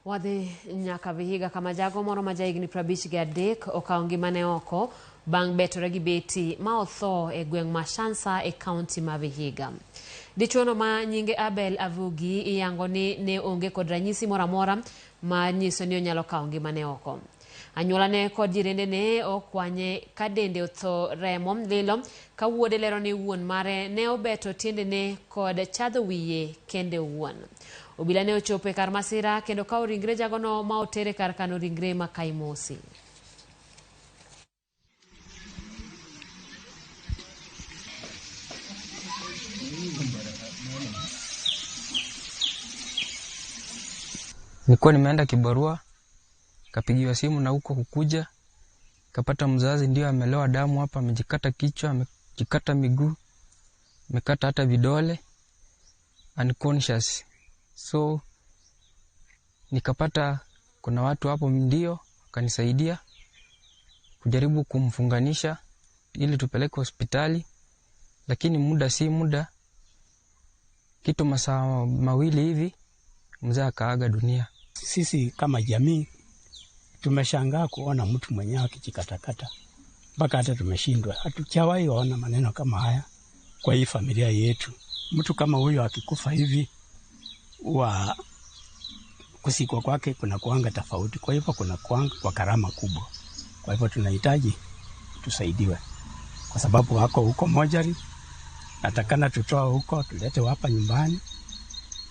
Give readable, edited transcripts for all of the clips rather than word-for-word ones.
Wadhi nyaka Vihiga kama jago moro ma jahigni 53 okawo ngimane oko bang' betore gi beti ma otho e gweng' ma Shansa e kaonti ma Vihiga. Dichuo ma nyinge Abel Avugi iyango ni ne onge kod ranyisi moro amora ma nyiso ni onyalo kawo ngimane oko. Anyuolane kod jirende ne okwanye ka dende otho remo lilo ka wuode lero ni wuon mare ne obeto tiendene kod chadho wiye kende wuon. Obila ne ochopo e kar masira kendo kawo ringre jagono ma otere kar kano ringre ma Kaimosi. Nilikuwa nimeenda kibarua, kapigiwa simu na huko kukuja, kapata mzazi ndio amelewa damu hapa, amejikata kichwa, amejikata miguu, amekata hata vidole, unconscious. So nikapata kuna watu hapo ndio kanisaidia kujaribu kumfunganisha ili tupeleke hospitali, lakini muda si muda, kitu masaa mawili hivi mzee akaaga dunia. Sisi kama jamii tumeshangaa kuona mtu mwenyewe akijikatakata, mpaka hata tumeshindwa. Hatujawahi ona maneno kama haya kwa hii familia yetu. Mtu kama huyo akikufa hivi wa kusikwa kwake kuna kuanga tofauti, kwa hivyo kuna kuanga kwa gharama kubwa. Kwa hivyo tunahitaji tusaidiwe, kwa sababu hako huko mojari, natakana tutoa huko tulete hapa nyumbani,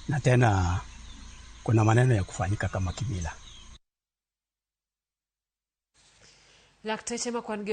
na tena kuna maneno ya kufanyika kama kimila. Lakteche makwan